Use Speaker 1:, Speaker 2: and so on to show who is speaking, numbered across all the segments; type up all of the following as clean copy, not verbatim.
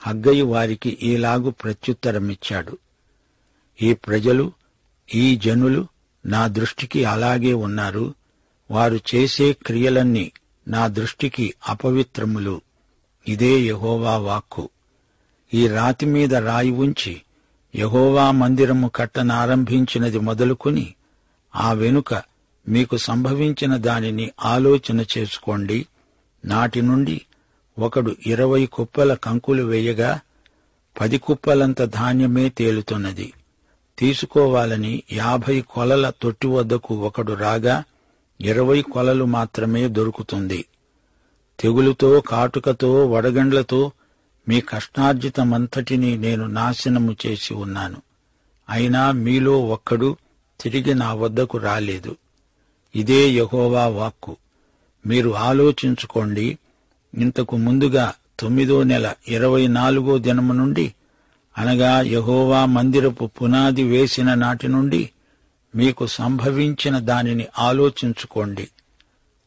Speaker 1: హగ్గయి వారికి ఈలాగు ప్రత్యుత్తరమిచ్చాడు: ఈ ప్రజలు, ఈ జనులు నా దృష్టికి అలాగే ఉన్నారు. వారు చేసే క్రియలన్నీ నా దృష్టికి అపవిత్రములు. ఇదే యెహోవా వాక్కు. ఈ రాతి మీద రాయి ఉంచి యెహోవా మందిరము కట్టనారంభించినది మొదలుకొని ఆ వెనుక మీకు సంభవించిన దానిని ఆలోచన చేసుకోండి. నాటి నుండి ఒకడు 20 కుప్పల కంకులు వేయగా 10 కుప్పలంత ధాన్యమే తేలుతున్నది. తీసుకోవాలని 50 కొలల తొట్టి వద్దకు ఒకడు రాగా 20 కొలలు మాత్రమే దొరుకుతుంది. తెగులుతో, కాటుకతో, వడగండ్లతో మీ కష్టార్జితమంతటినీ నేను నాశనము చేసి ఉన్నాను. అయినా మీలో ఒక్కడు తిరిగి నా వద్దకు రాలేదు. ఇదే యెహోవా వాక్కు. మీరు ఆలోచించుకోండి. ఇంతకు ముందుగా 9వ నెల 24వ దినము నుండి, అనగా యెహోవా మందిరపు పునాది వేసిన నాటి నుండి మీకు సంభవించిన దానిని ఆలోచించుకోండి.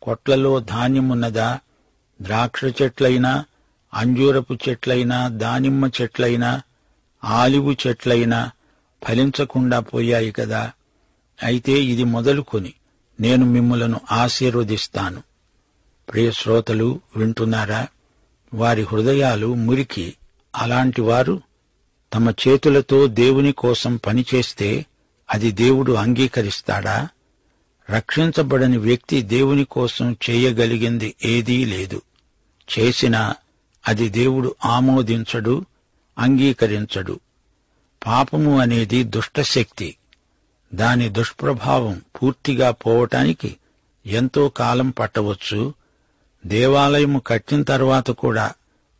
Speaker 1: కొట్లలో ధాన్యమున్నదా? ద్రాక్ష చెట్లైనా, అంజూరపు చెట్లైనా, దానిమ్మ చెట్లైనా, ఆలివు చెట్లైనా ఫలించకుండా పోయాయి కదా. అయితే ఇది మొదలుకొని నేను మిమ్ములను ఆశీర్వదిస్తాను. ప్రియ శ్రోతలు, వింటున్నారా? వారి హృదయాలు మురికి. అలాంటివారు తమ చేతులతో దేవుని కోసం పనిచేస్తే అది దేవుడు అంగీకరిస్తాడా? రక్షించబడని వ్యక్తి దేవుని కోసం చేయగలిగింది ఏదీ లేదు. చేసినా అది దేవుడు ఆమోదించడు, అంగీకరించడు. పాపము అనేది దుష్టశక్తి. దాని దుష్ప్రభావం పూర్తిగా పోవటానికి ఎంతో కాలం పట్టవచ్చు. దేవాలయము కట్టిన తర్వాత కూడా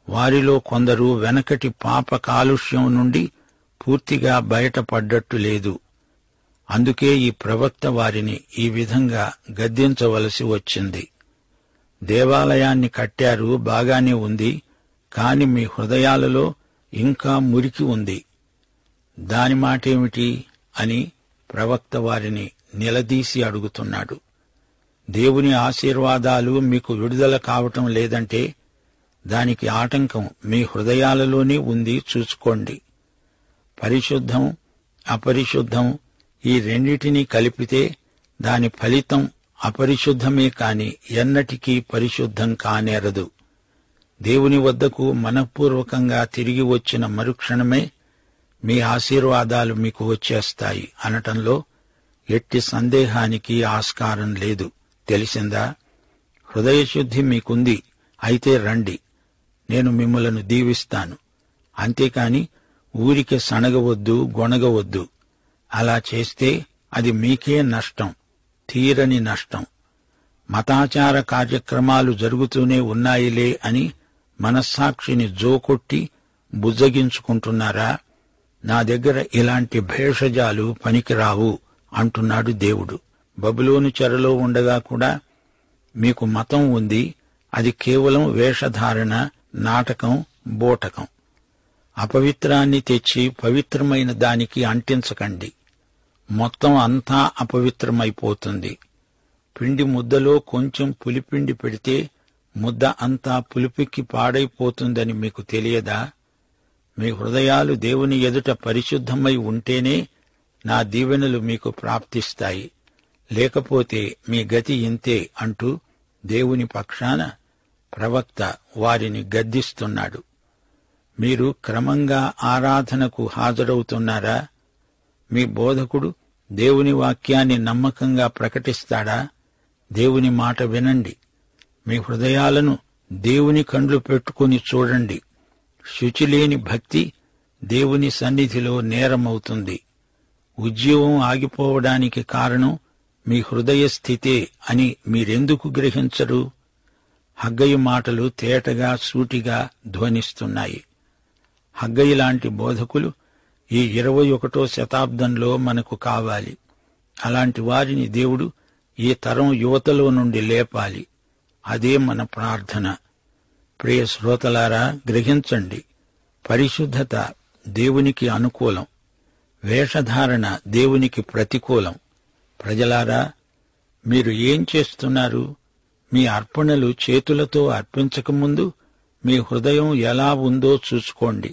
Speaker 1: వారిలో కొందరు వెనకటి పాప కాలుష్యం నుండి పూర్తిగా బయటపడ్డట్టు లేదు. అందుకే ఈ ప్రవక్త వారిని ఈ విధంగా గద్దించవలసి వచ్చింది. దేవాలయాన్ని కట్టారు, బాగానే ఉంది, కాని మీ హృదయాలలో ఇంకా మురికి ఉంది. దాని మాటేమిటి అని ప్రవక్త వారిని నిలదీసి అడుగుతున్నాడు. దేవుని ఆశీర్వాదాలు మీకు విడుదల కావటం లేదంటే దానికి ఆటంకం మీ హృదయాలలోనే ఉంది, చూసుకోండి. పరిశుద్ధం, అపరిశుద్ధం ఈ రెండిటినీ కలిపితే దాని ఫలితం అపరిశుద్ధమే కాని ఎన్నటికీ పరిశుద్ధం కానేరదు. దేవుని వద్దకు మనఃపూర్వకంగా తిరిగి వచ్చిన మరుక్షణమే మీ ఆశీర్వాదాలు మీకు వచ్చేస్తాయి అనటంలో ఎట్టి సందేహానికి ఆస్కారం లేదు. తెలిసిందా? హృదయశుద్ధి మీకుంది, అయితే రండి, నేను మిమ్మలను దీవిస్తాను. అంతేకాని ఊరికే సణగవద్దు, గొణగవద్దు. అలా చేస్తే అది మీకే నష్టం, తీరని నష్టం. మతాచార కార్యక్రమాలు జరుగుతూనే ఉన్నాయిలే అని మనస్సాక్షిని జోకొట్టి బుజ్జగించుకుంటున్నారా? నా దగ్గర ఇలాంటి భేషజాలు పనికిరావు అంటున్నాడు దేవుడు. బబులోను చెరలో ఉండగా కూడా మీకు మతం ఉంది, అది కేవలం వేషధారణ, నాటకం, బోటకం. అపవిత్రాన్ని తెచ్చి పవిత్రమైన దానికి అంటించకండి. మొత్తం అంతా అపవిత్రమైపోతుంది. పిండి ముద్దలో కొంచెం పులిపిండి పెడితే ముద్ద అంతా పులిపెక్కి పాడైపోతుందని మీకు తెలియదా? మీ హృదయాలు దేవుని ఎదుట పరిశుద్ధమై ఉంటేనే నా దీవెనలు మీకు ప్రాప్తిస్తాయి. లేకపోతే మీ గతి ఇంతే అంటూ దేవుని పక్షాన ప్రవక్త వారిని గద్దిస్తున్నాడు. మీరు క్రమంగా ఆరాధనకు హాజరవుతున్నారా? మీ బోధకుడు దేవుని వాక్యాన్ని నమ్మకంగా ప్రకటిస్తాడా? దేవుని మాట వినండి. మీ హృదయాలను దేవుని కండ్లు పెట్టుకుని చూడండి. శుచిలేని భక్తి దేవుని సన్నిధిలో నేరమవుతుంది. ఉద్యోగం ఆగిపోవడానికి కారణం మీ హృదయ స్థితే అని మీరెందుకు గ్రహించరు? హగ్గయి మాటలు తేటగా, సూటిగా ధ్వనిస్తున్నాయి. హగ్గయి లాంటి బోధకులు ఈ 21వ శతాబ్దంలో మనకు కావాలి. అలాంటి వారిని దేవుడు ఈ తరం యువతలో నుండి లేపాలి. అదే మన ప్రార్థన. ప్రియ శ్రోతలారా, గ్రహించండి. పరిశుద్ధత దేవునికి అనుకూలం, వేషధారణ దేవునికి ప్రతికూలం. ప్రజలారా, మీరు ఏం చేస్తున్నారు? మీ అర్పణలు చేతులతో అర్పించకముందు మీ హృదయం ఎలా ఉందో చూసుకోండి.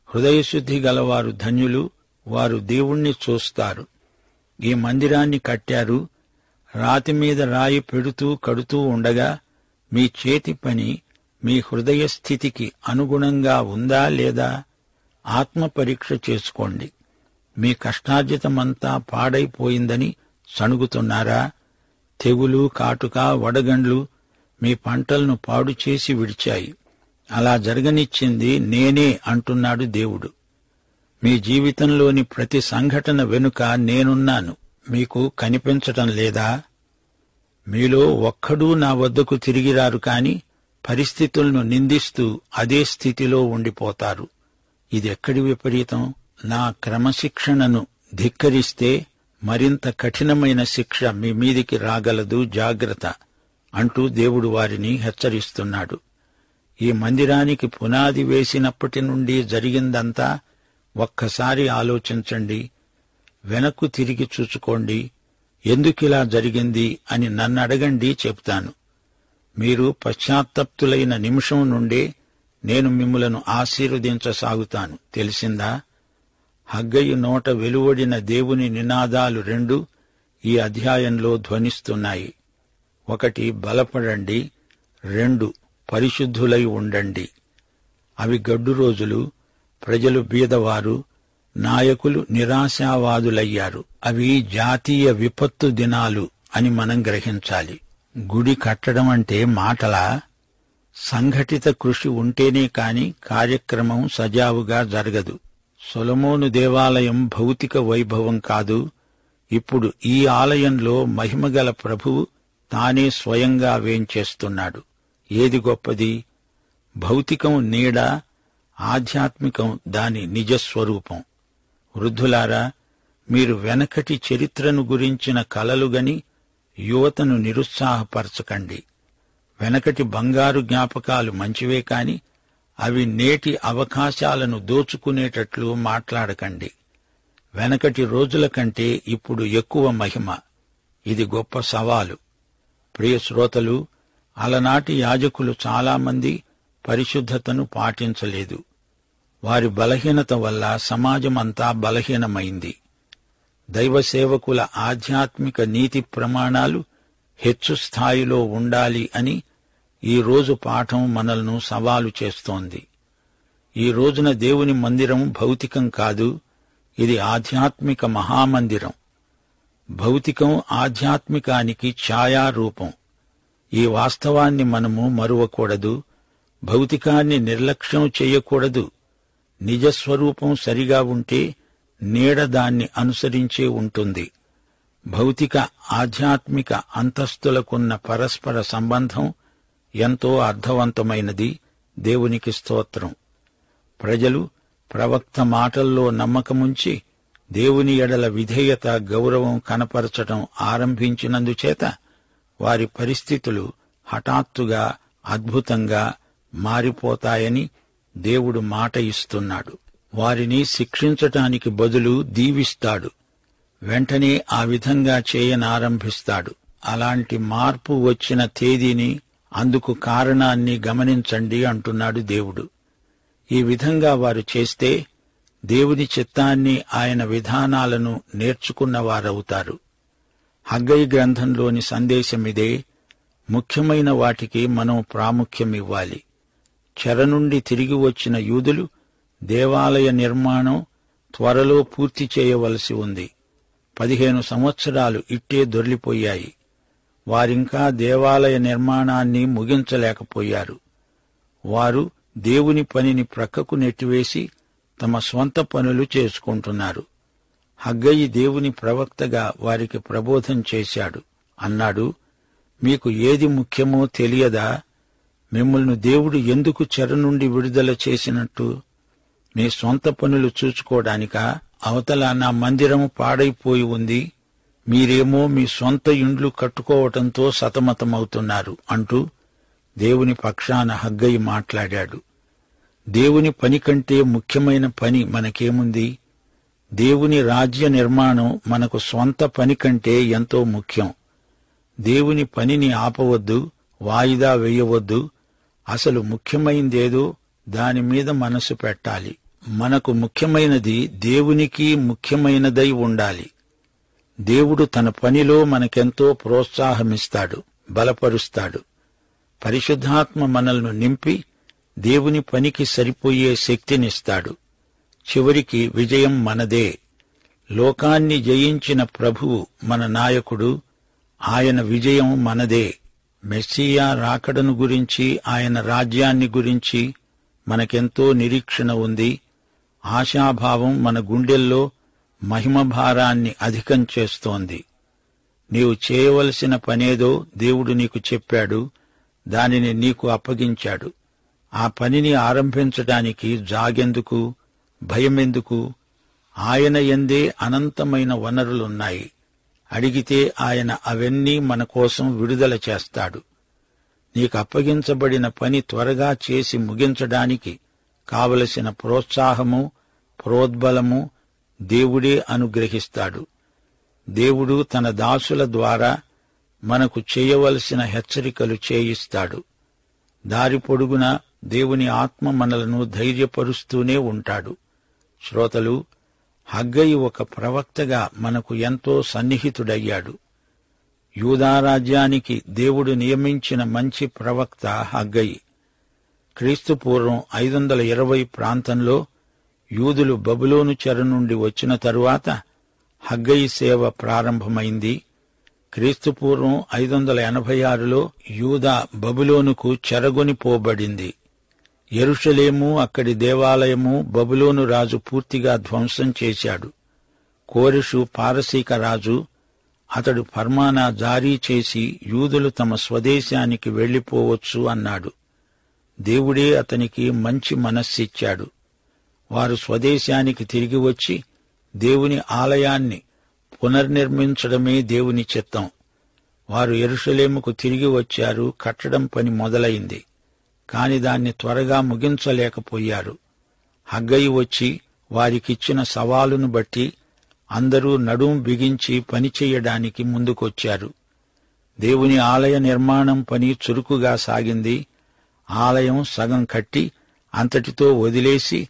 Speaker 1: హృదయశుద్ధి గలవారు ధన్యులు, వారు దేవుణ్ణి చూస్తారు. ఈ మందిరాన్ని కట్టారు. రాతి మీద రాయి పెడుతూ కడుతూ ఉండగా మీ చేతి పని మీ హృదయ స్థితికి అనుగుణంగా ఉందా లేదా? ఆత్మ పరీక్ష చేసుకోండి. మీ కష్టార్జితమంతా పాడైపోయిందని సణుగుతున్నారా? తెగులు, కాటుక, వడగండ్లు మీ పంటలను పాడు చేసి విడిచాయి. అలా జరగనిచ్చింది నేనే అంటున్నాడు దేవుడు. మీ జీవితంలోని ప్రతి సంఘటన వెనుక నేనున్నాను. మీకు కనిపించటం లేదా? మీలో ఒక్కడూ నా వద్దకు తిరిగిరారు కాని పరిస్థితులను నిందిస్తూ అదే స్థితిలో ఉండిపోతారు. ఇదెక్కడి విపరీతం? నా క్రమశిక్షణను ధిక్కరిస్తే మరింత కఠినమైన శిక్ష మీ మీదికి రాగలదు, జాగ్రత్త అంటూ దేవుడు వారిని హెచ్చరిస్తున్నాడు. ఈ మందిరానికి పునాది వేసినప్పటి నుండి జరిగిందంతా ఒక్కసారి ఆలోచించండి. వెనక్కు తిరిగి చూసుకోండి. ఎందుకిలా జరిగింది అని నన్నడగండి, చెప్తాను. మీరు పశ్చాత్తప్తులైన నిమిషం నుండే నేను మిమ్ములను ఆశీర్వదించసాగుతాను. తెలిసిందా? హగ్గయి నోట వెలువడిన దేవుని నినాదాలు 2 ఈ అధ్యాయంలో ధ్వనిస్తున్నాయి. 1 బలపడండి, 2 పరిశుద్ధులై ఉండండి. అవి గడ్డు రోజులు. ప్రజలు బీదవారు, నాయకులు నిరాశావాదులయ్యారు. అవి జాతీయ విపత్తు దినాలు అని మనం గ్రహించాలి. గుడి కట్టడం అంటే మాటలా? సంఘటిత కృషి ఉంటేనే కాని కార్యక్రమం సజావుగా జరగదు. సొలొమోను దేవాలయం భౌతిక వైభవం కాదు. ఇప్పుడు ఈ ఆలయంలో మహిమగల ప్రభువు తానే స్వయంగా వేంచేస్తున్నాడు. ఏది గొప్పది? భౌతికం నీడ, ఆధ్యాత్మికం దాని నిజస్వరూపం. వృద్ధులారా, మీరు వెనకటి చరిత్రను గురించిన కలలుగని యువతను నిరుత్సాహపరచకండి. వెనకటి బంగారు జ్ఞాపకాలు మంచివే కాని అవి నేటి అవకాశాలను దోచుకునేటట్లు మాట్లాడకండి. వెనకటి రోజుల కంటే ఇప్పుడు ఎక్కువ మహిమ. ఇది గొప్ప సవాలు. ప్రియ శ్రోతలు, అలనాటి యాజకులు చాలామంది పరిశుద్ధతను పాటించలేదు. వారి బలహీనత వల్ల సమాజమంతా బలహీనమైంది. దైవ సేవకుల ఆధ్యాత్మిక నీతి ప్రమాణాలు హెచ్చు స్థాయిలో ఉండాలి అని ఈ రోజు పాఠం మనల్ని సవాలు చేస్తోంది. ఈ రోజున దేవుని మందిరం భౌతికం కాదు, ఇది ఆధ్యాత్మిక మహామందిరం. భౌతికం ఆధ్యాత్మికానికి ఛాయారూపం. ఈ వాస్తవాన్ని మనము మరువకూడదు. భౌతికాన్ని నిర్లక్ష్యం చేయకూడదు. నిజస్వరూపం సరిగా ఉంటే నీడ దాన్ని అనుసరించే ఉంటుంది. భౌతిక ఆధ్యాత్మిక అంతస్తులకున్న పరస్పర సంబంధం ఎంతో అర్థవంతమైనది. దేవునికి స్తోత్రం. ప్రజలు ప్రవక్త మాటల్లో నమ్మకముంచి దేవుని ఎడల విధేయత, గౌరవం కనపరచటం ఆరంభించినందుచేత వారి పరిస్థితులు హఠాత్తుగా అద్భుతంగా మారిపోతాయని దేవుడు మాట ఇస్తున్నాడు. వారిని శిక్షించటానికి బదులు దీవిస్తాడు. వెంటనే ఆ విధంగా చేయనారంభిస్తాడు. అలాంటి మార్పు వచ్చిన తేదీని, అందుకు కారణాన్ని గమనించండి అంటున్నాడు దేవుడు. ఈ విధంగా వారు చేస్తే దేవుని చిత్తాన్ని, ఆయన విధానాలను నేర్చుకున్నవారవుతారు. హగ్గయి గ్రంథంలోని సందేశమిదే. ముఖ్యమైన వాటికి మనం ప్రాముఖ్యమివ్వాలి. చెర నుండి తిరిగి వచ్చిన యూదులు దేవాలయ నిర్మాణం త్వరలో పూర్తి చేయవలసి ఉంది. 15 సంవత్సరాలు ఇట్టే దొర్లిపోయాయి. వారింకా దేవాలయ నిర్మాణాన్ని ముగించలేకపోయారు. వారు దేవుని పనిని ప్రక్కకు నెట్టివేసి తమ స్వంత పనులు చేసుకుంటున్నారు. హగ్గయి దేవుని ప్రవక్తగా వారికి ప్రబోధం చేశాడు. అన్నాడు, మీకు ఏది ముఖ్యమో తెలియదా? మిమ్మల్ని దేవుడు ఎందుకు చెర నుండి విడుదల చేసినట్టు? మీ స్వంత పనులు చూసుకోవడానికా? అవతల నా మందిరం పాడైపోయి ఉంది, మీరేమో మీ సొంత ఇండ్లు కట్టుకోవటంతో సతమతమవుతున్నారు అంటూ దేవుని పక్షాన హగ్గయి మాట్లాడాడు. దేవుని పని కంటే ముఖ్యమైన పని మనకేముంది? దేవుని రాజ్య నిర్మాణం మనకు స్వంత పని కంటే ఎంతో ముఖ్యం. దేవుని పనిని ఆపవద్దు, వాయిదా వేయవద్దు. అసలు ముఖ్యమైందేదో దానిమీద మనసు పెట్టాలి. మనకు ముఖ్యమైనది దేవునికి ముఖ్యమైనదై ఉండాలి. దేవుడు తన పనిలో మనకెంతో ప్రోత్సాహమిస్తాడు, బలపరుస్తాడు. పరిశుద్ధాత్మ మనల్ని నింపి దేవుని పనికి సరిపోయే శక్తినిస్తాడు. చివరికి విజయం మనదే. లోకాన్ని జయించిన ప్రభువు మన నాయకుడు. ఆయన విజయం మనదే. మెస్సీయా రాకడను గురించి, ఆయన రాజ్యాన్ని గురించి మనకెంతో నిరీక్షణ ఉంది. ఆశాభావం మన గుండెల్లో మహిమభారాన్ని అధికం చేస్తోంది. నీవు చేయవలసిన పనేదో దేవుడు నీకు చెప్పాడు, దానిని నీకు అప్పగించాడు. ఆ పనిని ఆరంభించడానికి జాగెందుకు, భయమెందుకు? ఆయన యందే అనంతమైన వనరులున్నాయి. అడిగితే ఆయన అవన్నీ మన కోసం విడుదల చేస్తాడు. నీకు అప్పగించబడిన పని త్వరగా చేసి ముగించడానికి కావలసిన ప్రోత్సాహము, ప్రోద్బలము దేవుడే అనుగ్రహిస్తాడు. దేవుడు తన దాసుల ద్వారా మనకు చేయవలసిన హెచ్చరికలు చేయిస్తాడు. దారి పొడుగునా దేవుని ఆత్మ మనలను ధైర్యపరుస్తూనే ఉంటాడు. శ్రోతలు, హగ్గయి ఒక ప్రవక్తగా మనకు ఎంతో సన్నిహితుడయ్యాడు. యూదారాజ్యానికి దేవుడు నియమించిన మంచి ప్రవక్త హగ్గయి. క్రీస్తుపూర్వం 520 ప్రాంతంలో యూదులు బబులోను చెర నుండి వచ్చిన తరువాత హగ్గయి సేవ ప్రారంభమైంది. క్రీస్తుపూర్వం 586లో యూదా బబులోనుకు చెరగొనిపోబడింది. యెరూషలేము, అక్కడి దేవాలయము బబులోను రాజు పూర్తిగా ధ్వంసం చేశాడు. కోరెషు పారసీక రాజు. అతడు ఫర్మానా జారీ చేసి యూదులు తమ స్వదేశానికి వెళ్లిపోవచ్చు అన్నాడు. దేవుడే అతనికి మంచి మనస్సిచ్చాడు. వారు స్వదేశానికి తిరిగి వచ్చి దేవుని ఆలయాన్ని పునర్నిర్మించడమే దేవుని చిత్తం. వారు యెరూషలేముకు తిరిగి వచ్చారు. కట్టడం పని మొదలైంది. కాని దాన్ని త్వరగా ముగించలేకపోయారు. హగ్గయి వచ్చి వారికిచ్చిన సవాలును బట్టి అందరూ నడుం బిగించి పనిచెయ్యడానికి ముందుకొచ్చారు. దేవుని ఆలయ నిర్మాణం పని చురుకుగా సాగింది. ఆలయం సగం కట్టి అంతటితో వదిలేసి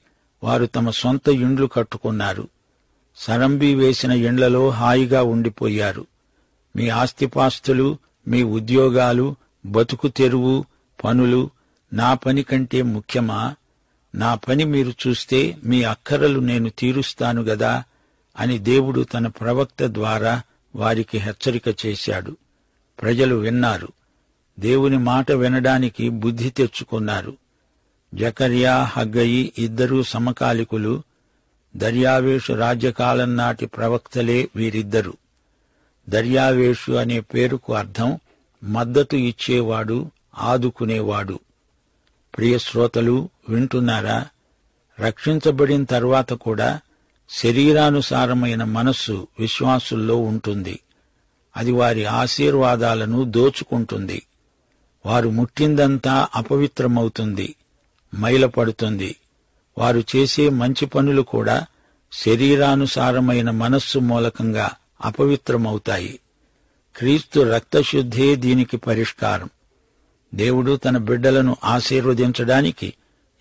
Speaker 1: వారు తమ సొంత ఇండ్లు కట్టుకున్నారు. సరంబి వేసిన ఇండ్లలో హాయిగా ఉండిపోయారు. మీ ఆస్తిపాస్తులు, మీ ఉద్యోగాలు, బతుకు తెరువు, పనులు నా పని కంటే ముఖ్యమా? నా పని మీరు చూస్తే మీ అక్కరలు నేను తీరుస్తాను గదా అని దేవుడు తన ప్రవక్త ద్వారా వారికి హెచ్చరిక చేశాడు. ప్రజలు విన్నారు. దేవుని మాట వినడానికి బుద్ధి తెచ్చుకున్నారు. జకర్యా, హగ్గయి ఇద్దరూ సమకాలికులు. దర్యావేషు రాజ్యకాలం నాటి ప్రవక్తలే వీరిద్దరు. దర్యావేషు అనే పేరుకు అర్థం మద్దతు ఇచ్చేవాడు, ఆదుకునేవాడు. ప్రియ శ్రోతలు, వింటున్నారా? రక్షించబడిన తర్వాత కూడా శరీరానుసారమైన మనస్సు విశ్వాసుల్లో ఉంటుంది. అది వారి ఆశీర్వాదాలను దోచుకుంటుంది. వారు ముట్టిందంతా అపవిత్రమవుతుంది, మైలపడుతుంది. వారు చేసే మంచి పనులు కూడా శరీరానుసారమైన మనస్సు మూలకంగా అపవిత్రమవుతాయి. క్రీస్తు రక్తశుద్ధే దీనికి పరిష్కారం. దేవుడు తన బిడ్డలను ఆశీర్వదించడానికి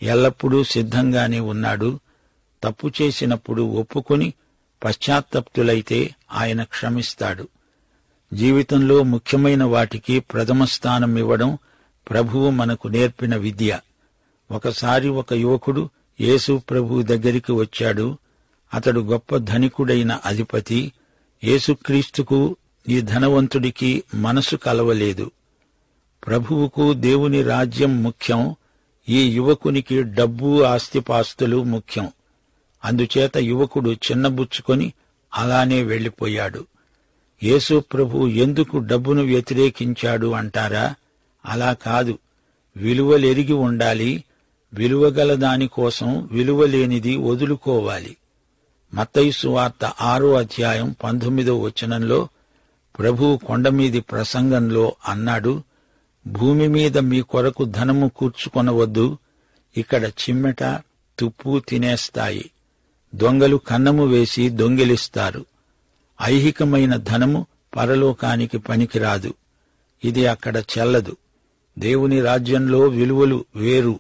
Speaker 1: ఎల్లప్పుడూ సిద్ధంగానే ఉన్నాడు. తప్పు చేసినప్పుడు ఒప్పుకొని పశ్చాత్తప్తులైతే ఆయన క్షమిస్తాడు. జీవితంలో ముఖ్యమైన వాటికి ప్రథమ స్థానం ఇవ్వడం ప్రభువు మనకు నేర్పిన విద్య. ఒకసారి ఒక యువకుడు యేసు ప్రభువు దగ్గరికి వచ్చాడు. అతడు గొప్ప ధనికుడైన అధిపతి. యేసుక్రీస్తుకు ఈ ధనవంతుడికి మనసు కలవలేదు. ప్రభువుకు దేవుని రాజ్యం ముఖ్యం. ఈ యువకునికి డబ్బు, ఆస్తిపాస్తులు ముఖ్యం. అందుచేత యువకుడు చిన్నబుచ్చుకొని అలానే వెళ్లిపోయాడు. యేసు ప్రభువు ఎందుకు డబ్బును వ్యతిరేకించాడు అంటారా? అలా కాదు. విలువలెరిగి ఉండాలి. విలువగల దానికోసం విలువలేనిది వదులుకోవాలి. మత్తయి సువార్త 6వ అధ్యాయం 19వ వచనంలో ప్రభువు కొండమీది ప్రసంగంలో అన్నాడు, భూమి మీద మీ కొరకు ధనము కూర్చుకొనవద్దు. ఇక్కడ చిమ్మెట, తుప్పు తినేస్తాయి. దొంగలు కన్నము వేసి దొంగిలిస్తారు. ఐహికమైన ధనము పరలోకానికి పనికిరాదు. ఇది అక్కడ చెల్లదు. దేవుని రాజ్యంలో విలువలు వేరు.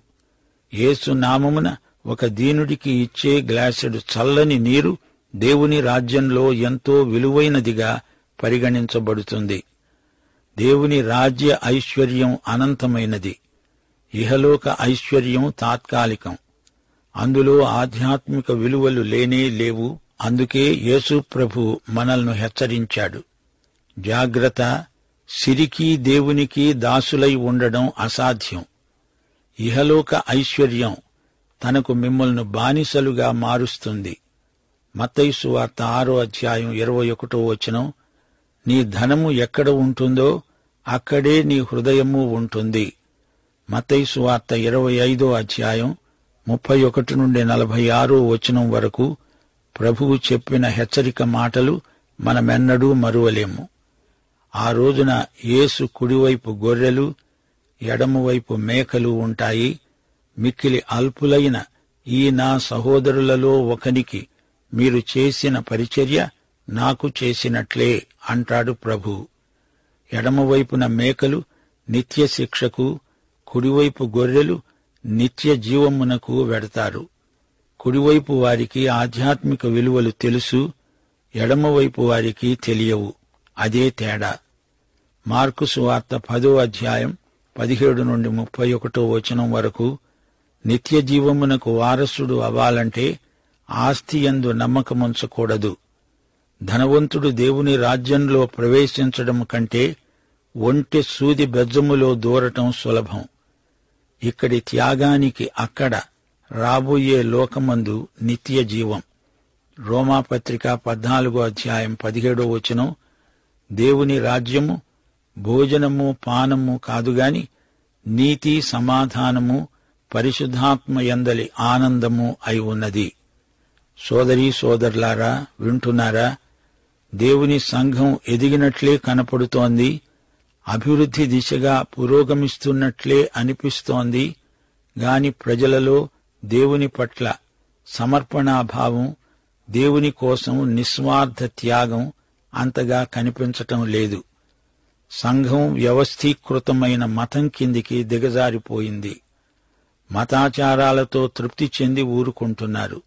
Speaker 1: యేసు నామమున ఒక దీనుడికి ఇచ్చే గ్లాసెడు చల్లని నీరు దేవుని రాజ్యంలో ఎంతో విలువైనదిగా పరిగణించబడుతుంది. దేవుని రాజ్య ఐశ్వర్యం అనంతమైనది. ఇహలోక ఐశ్వర్యం తాత్కాలికం. అందులో ఆధ్యాత్మిక విలువలు లేనే లేవు. అందుకే యేసు ప్రభు మనల్ని హెచ్చరించాడు. జాగ్రత్త, సిరికి దేవునికి దాసులై ఉండడం అసాధ్యం. ఇహలోక ఐశ్వర్యం తనకు మిమ్మల్ని బానిసలుగా మారుస్తుంది. మత్తయి సువార్త 6:21 నీ ధనము ఎక్కడ ఉంటుందో అక్కడే నీ హృదయము ఉంటుంది. మత్తయి సువార్త 25:31-46 వరకు ప్రభువు చెప్పిన హెచ్చరిక మాటలు మనమెన్నడూ మరువలేము. ఆ రోజున యేసు కుడివైపు గొర్రెలు, ఎడమవైపు మేకలు ఉంటాయి. మిక్కిలి అల్పులైన ఈ నా సహోదరులలో ఒకనికి మీరు చేసిన పరిచర్య నాకు చేసినట్లే అంటాడు ప్రభు. ఎడమవైపున మేకలు నిత్య శిక్షకు, కుడివైపు గొర్రెలు నిత్య జీవమునకు వెడతారు. కుడివైపు వారికి ఆధ్యాత్మిక విలువలు తెలుసు, ఎడమవైపు వారికి తెలియవు. అదే తేడా. మార్కు సువార్త 10:17-31 వరకు నిత్య జీవమునకు వారసుడు అవ్వాలంటే ఆస్తియందు నమ్మకముంచకూడదు. ధనవంతుడు దేవుని రాజ్యంలో ప్రవేశించడం కంటే ఒంటె సూది బెజ్జములో దూరటం సులభం. ఇక్కడి త్యాగానికి అక్కడ రాబోయే లోకమందు నిత్య జీవం. రోమాపత్రిక 14:17 దేవుని రాజ్యము భోజనము పానము కాదుగాని నీతి, సమాధానము, పరిశుద్ధాత్మ యందలి ఆనందము అయి ఉన్నది. సోదరీ సోదరులారా, వింటున్నారా? దేవుని సంఘం ఎదిగినట్లే కనపడుతోంది. అభివృద్ధి దిశగా పురోగమిస్తున్నట్లే అనిపిస్తోంది. గాని ప్రజలలో దేవుని పట్ల సమర్పణాభావం, దేవుని కోసం నిస్వార్థ త్యాగం అంతగా కనిపించటం లేదు. సంఘం వ్యవస్థీకృతమైన మతం కిందికి దిగజారిపోయింది. మతాచారాలతో తృప్తి చెంది ఊరుకుంటున్నారు.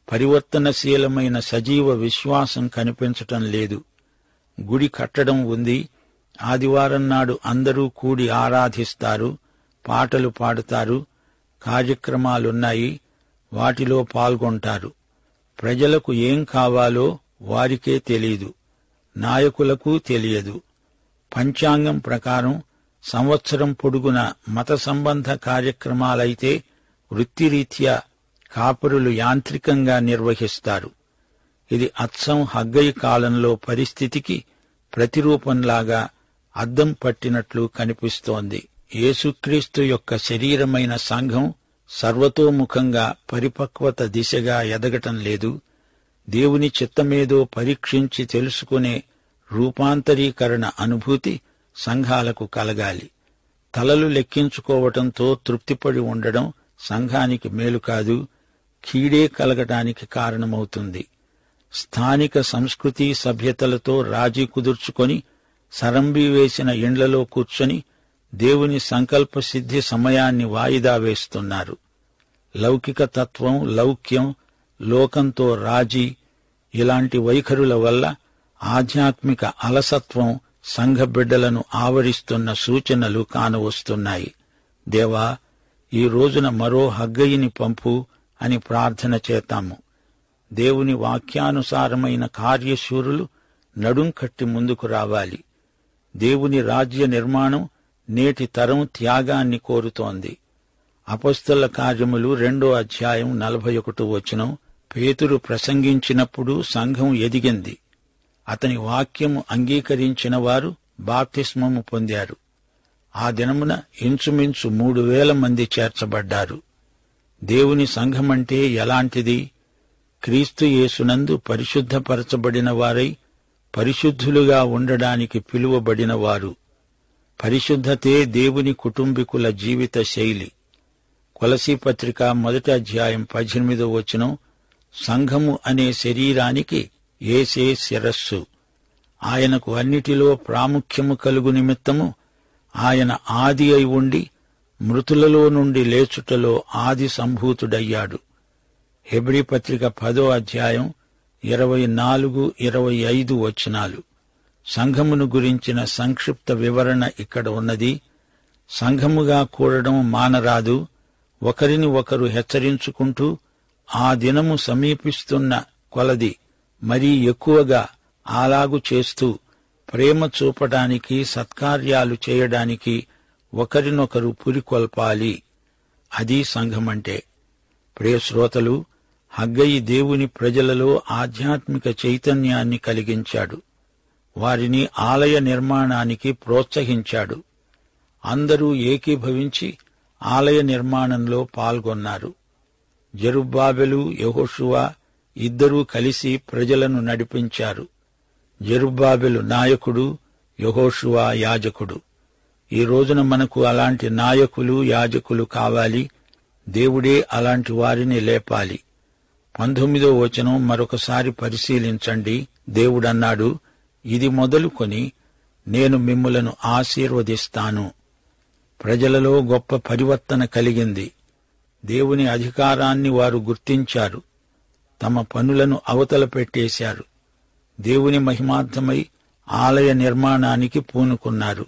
Speaker 1: పరివర్తనశీలమైన సజీవ విశ్వాసం కనిపించటం లేదు. గుడి కట్టడం ఉంది. ఆదివారం నాడు అందరూ కూడి ఆరాధిస్తారు, పాటలు పాడుతారు, కార్యక్రమాలున్నాయి, వాటిలో పాల్గొంటారు. ప్రజలకు ఏం కావాలో వారికే తెలీదు, నాయకులకు తెలియదు. పంచాంగం ప్రకారం సంవత్సరం పొడుగున మత సంబంధ కార్యక్రమాలైతే వృత్తిరీత్యా కాపరులు యాంత్రికంగా నిర్వహిస్తారు. ఇది అచ్చం హగ్గయి కాలంలో పరిస్థితికి ప్రతిరూపంలాగా అద్దం పట్టినట్లు కనిపిస్తోంది. యేసుక్రీస్తు యొక్క శరీరమైన సంఘం సర్వతోముఖంగా పరిపక్వత దిశగా ఎదగటం లేదు. దేవుని చిత్తమేదో పరీక్షించి తెలుసుకునే రూపాంతరీకరణ అనుభూతి సంఘాలకు కలగాలి. తలలు లెక్కించుకోవటంతో తృప్తిపడి ఉండడం సంఘానికి మేలు కాదు, కీడే కలగటానికి కారణమవుతుంది. స్థానిక సంస్కృతి సభ్యతలతో రాజీ కుదుర్చుకొని సరంబి వేసిన ఇండ్లలో కూర్చొని దేవుని సంకల్ప సిద్ధి సమయాన్ని వాయిదా వేస్తున్నారు. లౌకిక తత్వం, లౌక్యం, లోకంతో రాజీ, ఇలాంటి వైఖరుల వల్ల ఆధ్యాత్మిక అలసత్వం సంఘ బిడ్డలను ఆవరిస్తున్న సూచనలు కానవస్తున్నాయి. దేవా, ఈ రోజున మరో హగ్గయిని పంపు అని ప్రార్థన చేతాము. దేవుని వాక్యానుసారమైన కార్యశూరులు నడుం కట్టి ముందుకు రావాలి. దేవుని రాజ్య నిర్మాణం నేటి తరం త్యాగాన్ని కోరుతోంది. అపొస్తలుల కార్యములు 2:41 పేతురు ప్రసంగించినప్పుడు సంఘం ఎదిగింది. అతని వాక్యము అంగీకరించిన వారు బాప్తిస్మము పొందారు. ఆ దినమున ఇంచుమించు 3,000 మంది చేర్చబడ్డారు. దేవుని సంఘమంటే ఎలాంటిది? క్రీస్తు యేసునందు పరిశుద్ధపరచబడిన వారై పరిశుద్ధులుగా ఉండడానికి పిలువబడిన వారు. పరిశుద్ధతే దేవుని కుటుంబీకుల జీవిత శైలి. కొలసీ పత్రిక 1:18 సంఘము అనే శరీరానికి యేసే శిరస్సు. ఆయనకు అన్నిటిలో ప్రాముఖ్యము కలుగు నిమిత్తము ఆయన ఆది అయి ఉండి మృతులలో నుండి లేచుటలో ఆది సంభూతుడయ్యాడు. హెబ్రీ పత్రిక 10వ అధ్యాయం 24-25 వచనాలు. సంఘమును గురించిన సంక్షిప్త వివరణ ఇక్కడ ఉన్నది. సంఘముగా కూడడం మానరాదు. ఒకరిని ఒకరు హెచ్చరించుకుంటూ ఆ దినము సమీపిస్తున్న కొలది మరీ ఎక్కువగా అలాగు చేస్తూ ప్రేమ చూపడానికి, సత్కార్యాలు చేయడానికి ఒకరినొకరు పురికొల్పాలి. అది సంఘమంటే. ప్రియ శ్రోతలు, హగ్గయి దేవుని ప్రజలలో ఆధ్యాత్మిక చైతన్యాన్ని కలిగించాడు. వారిని ఆలయ నిర్మాణానికి ప్రోత్సహించాడు. అందరూ ఏకీభవించి ఆలయ నిర్మాణంలో పాల్గొన్నారు. జెరుబ్బాబెలు, యెహోషువ ఇద్దరూ కలిసి ప్రజలను నడిపించారు. జెరుబ్బాబెలు నాయకుడు, యెహోషువ యాజకుడు. ఈ రోజున మనకు అలాంటి నాయకులు, యాజకులు కావాలి. దేవుడే అలాంటి వారిని లేపాలి. 19వ వచనం మరొకసారి పరిశీలించండి. దేవుడన్నాడు, ఇది మొదలుకొని నేను మిమ్ములను ఆశీర్వదిస్తాను. ప్రజలలో గొప్ప పరివర్తన కలిగింది. దేవుని అధికారాన్ని వారు గుర్తించారు. తమ పనులను అవతల పెట్టేశారు. దేవుని మహిమార్థమై ఆలయ నిర్మాణానికి పూనుకున్నారు.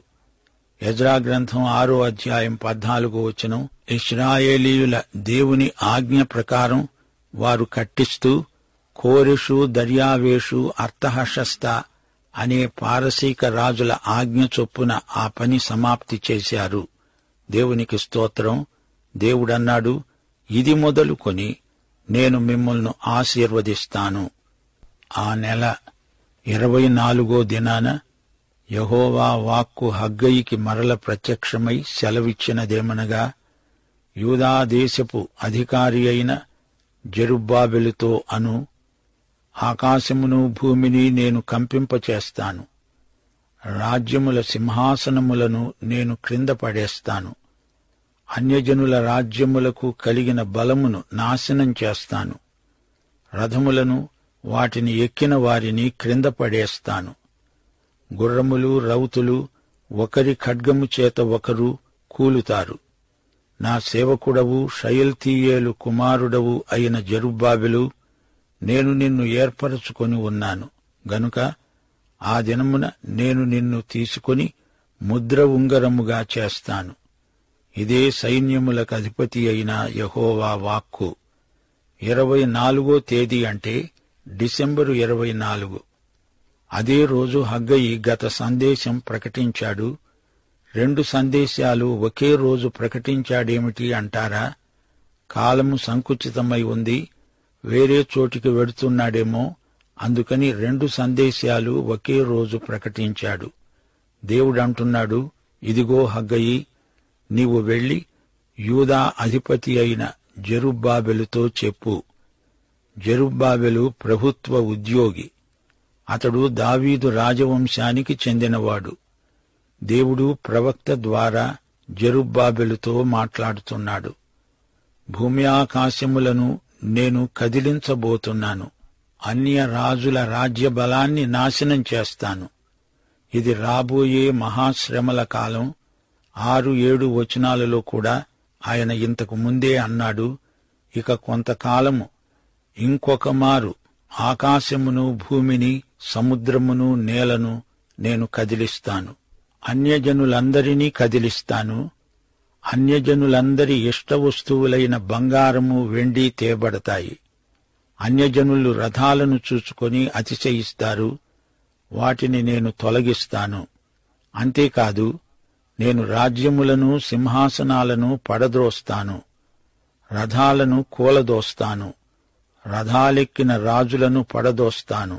Speaker 1: ఎజ్రా గ్రంథం 6వ అధ్యాయం 14వ వచనం, ఇశ్రాయేలీయుల దేవుని ఆజ్ఞ ప్రకారం వారు కట్టిస్తూ కోరెషు, దర్యావేషు, అర్తహషస్త అనే పారసీక రాజుల ఆజ్ఞ చొప్పున ఆ పని సమాప్తి చేశారు. దేవునికి స్తోత్రం. దేవుడన్నాడు, ఇది మొదలుకొని నేను మిమ్మల్ని ఆశీర్వదిస్తాను. ఆ నెల 24వ దినాన యెహోవా వాక్కు హగ్గయికి మరల ప్రత్యక్షమై సెలవిచ్చినదేమనగా, యూదా దేశపు అధికారి అయిన జెరుబ్బాబెలుతో అను, ఆకాశమును భూమిని నేను కంపింపచేస్తాను. రాజ్యముల సింహాసనములను నేను క్రింద పడేస్తాను. అన్యజనుల రాజ్యములకు కలిగిన బలమును నాశనం చేస్తాను. రథములను, వాటిని ఎక్కిన వారిని క్రింద పడేస్తాను. గుర్రములు, రౌతులు ఒకరి ఖడ్గము చేత ఒకరు కూలుతారు. నా సేవకుడవు, షయల్తీయేలు కుమారుడవు అయిన జెరుబ్బాబెలు, నేను నిన్ను ఏర్పరచుకొని ఉన్నాను గనుక ఆ దినమున నేను నిన్ను తీసుకొని ముద్ర ఉంగరముగా చేస్తాను. ఇదే సైన్యములకు అధిపతి అయిన యెహోవా వాక్కు. 24వ తేదీ అంటే డిసెంబరు 24. అదే రోజు హగ్గయి గత సందేశం ప్రకటించాడు. 2 సందేశాలు ఒకే రోజు ప్రకటించాడేమిటి అంటారా? కాలము సంకుచితమై ఉంది, వేరే చోటికి వెడుతున్నాడేమో, అందుకని 2 సందేశాలు ఒకే రోజు ప్రకటించాడు. దేవుడంటున్నాడు, ఇదిగో హగ్గయి, నీవు వెళ్లి యూదా అధిపతి అయిన జెరుబ్బాబెలుతో చెప్పు. జెరుబ్బాబెలు ప్రభుత్వ ఉద్యోగి. అతడు దావీదు రాజవంశానికి చెందినవాడు. దేవుడు ప్రవక్త ద్వారా జెరుబ్బాబెలుతో మాట్లాడుతున్నాడు. భూమి ఆకాశములను నేను కదిలించబోతున్నాను. అన్య రాజుల రాజ్య బలాన్ని నాశనం చేస్తాను. ఇది రాబోయే మహాశ్రమల కాలం. 6-7 వచనాలలో కూడా ఆయన ఇంతకు ముందే అన్నాడు, ఇక కొంతకాలము ఇంకొక మారు ఆకాశమును, భూమిని, సముద్రమును, నేలను నేను కదిలిస్తాను. అన్యజనులందరినీ కదిలిస్తాను. అన్యజనులందరి ఇష్ట వస్తువులైన బంగారము, వెండి తేబడతాయి. అన్యజనులు రథాలను చూచుకొని అతిశయిస్తారు. వాటిని నేను తొలగిస్తాను. అంతేకాదు, నేను రాజ్యములను, సింహాసనాలను పడద్రోస్తాను. రథాలను కూలదోస్తాను. రథాలెక్కిన రాజులను పడదోస్తాను.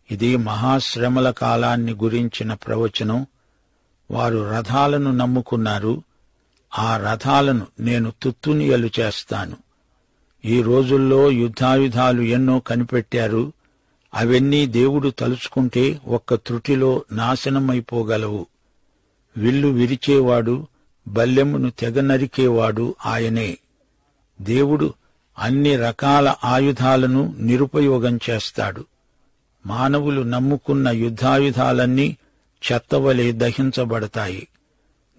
Speaker 1: ఇది మహాశ్రమల కాలాన్ని గురించిన ప్రవచనం. వారు రథాలను నమ్ముకున్నారు. ఆ రథాలను నేను తుత్తునియలు చేస్తాను. ఈ రోజుల్లో యుద్ధాయుధాలు ఎన్నో కనిపెట్టారు. అవన్నీ దేవుడు తలుచుకుంటే ఒక్క త్రుటిలో నాశనమైపోగలవు. విల్లు విరిచేవాడు, బల్లెమును తెగ నరికేవాడు ఆయనే. దేవుడు అన్ని రకాల ఆయుధాలను నిరుపయోగం చేస్తాడు. మానవులు నమ్ముకున్న యుద్ధాయుధాలన్నీ చెత్తవలే దహించబడతాయి.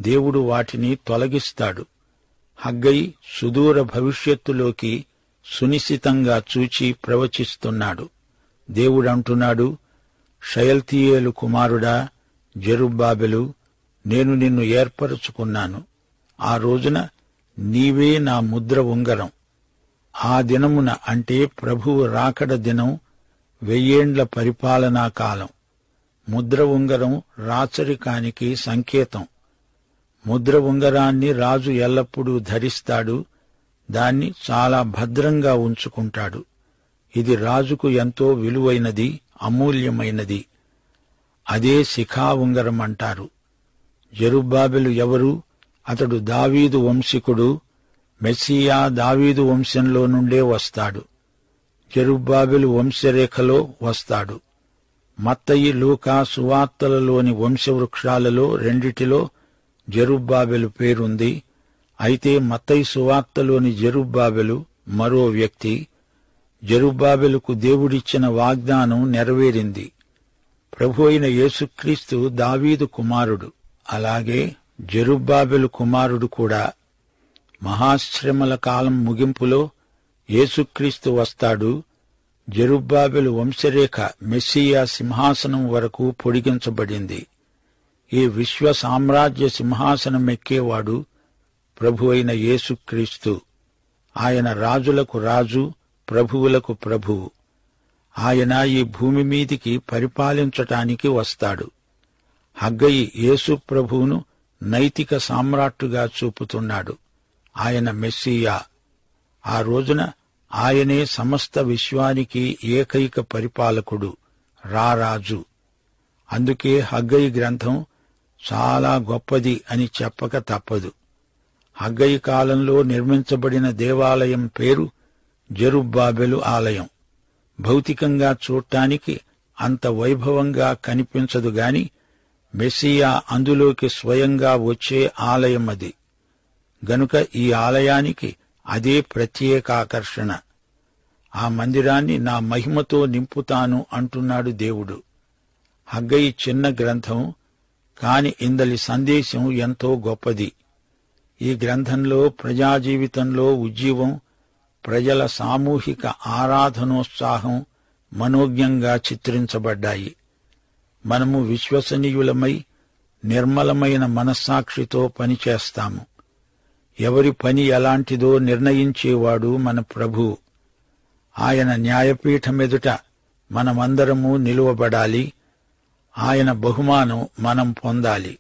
Speaker 1: దేవుడు వాటిని తొలగిస్తాడు. హగ్గయి సుదూర భవిష్యత్తులోకి సునిశితంగా చూచి ప్రవచిస్తున్నాడు. దేవుడంటున్నాడు, షయల్తీయేలు కుమారుడా జెరుబ్బాబెలు, నేను నిన్ను ఏర్పరచుకున్నాను. ఆ రోజున నీవే నా ముద్ర ఉంగరం. ఆ దినమున అంటే ప్రభువు రాకడ దినం 1000 పరిపాలనా కాలం. ముద్ర ఉంగరం రాచరికానికి సంకేతం. ముద్ర ఉంగరాన్ని రాజు ఎల్లప్పుడూ ధరిస్తాడు. దాన్ని చాలా భద్రంగా ఉంచుకుంటాడు. ఇది రాజుకు ఎంతో విలువైనది, అమూల్యమైనది. అదే శిఖా ఉంగరం అంటారు. జెరుబ్బాబెలు ఎవరు? అతడు దావీదు వంశీకుడు. మెస్సియా దావీదు వంశంలో నుండే వస్తాడు. జెరుబ్బాబెలు వంశరేఖలో వస్తాడు. మత్తయి, లూకా సువార్తలలోని వంశవృక్షాలలో రెండిటిలో జెరుబ్బాబెలు పేరుంది. అయితే మత్తయి సువార్తలోని జెరుబ్బాబెలు మరో వ్యక్తి. జెరుబ్బాబెలుకు దేవుడిచ్చిన వాగ్దానం నెరవేరింది. ప్రభు అయిన యేసుక్రీస్తు దావీదు కుమారుడు. అలాగే జెరుబ్బాబెలు కుమారుడు కూడా. మహాశ్రమల కాలం ముగింపులో యేసుక్రీస్తు వస్తాడు. జెరుబ్బాబెలు వంశరేఖ మెస్సియా సింహాసనం వరకు పొడిగించబడింది. ఈ విశ్వ సామ్రాజ్య సింహాసనమెక్కేవాడు ప్రభు అయిన యేసుక్రీస్తు. ఆయన రాజులకు రాజు, ప్రభువులకు ప్రభువు. ఆయన ఈ భూమి మీదికి పరిపాలించటానికి వస్తాడు. హగ్గయి యేసు ప్రభువును నైతిక సామ్రాట్టుగా చూపుతున్నాడు. ఆయన మెస్సియా. ఆ రోజున ఆయనే సమస్త విశ్వానికి ఏకైక పరిపాలకుడు, రారాజు. అందుకే హగ్గయి గ్రంథం చాలా గొప్పది అని చెప్పక తప్పదు. హగ్గయి కాలంలో నిర్మించబడిన దేవాలయం పేరు జెరుబ్బాబెలు ఆలయం. భౌతికంగా చూడటానికి అంత వైభవంగా కనిపించదు గాని మెస్సియా అందులోకి స్వయంగా వచ్చే ఆలయం అది. గనుక ఈ ఆలయానికి అదే ప్రత్యేకాకర్షణ. ఆ మందిరాన్ని నా మహిమతో నింపుతాను అంటున్నాడు దేవుడు. హగ్గయి చిన్న గ్రంథం, కాని ఇందలి సందేశం ఎంతో గొప్పది. ఈ గ్రంథంలో ప్రజాజీవితంలో ఉజ్జీవం, ప్రజల సామూహిక ఆరాధనోత్సాహం మనోజ్ఞంగా చిత్రించబడ్డాయి. మనము విశ్వసనీయులమై నిర్మలమైన మనస్సాక్షితో పనిచేస్తాము. ఎవరి పని ఎలాంటిదో నిర్ణయించేవాడు మన ప్రభువు. ఆయన న్యాయపీఠమెదుట మనమందరము నిలువబడాలి. ఆయన బహుమానం మనం పొందాలి.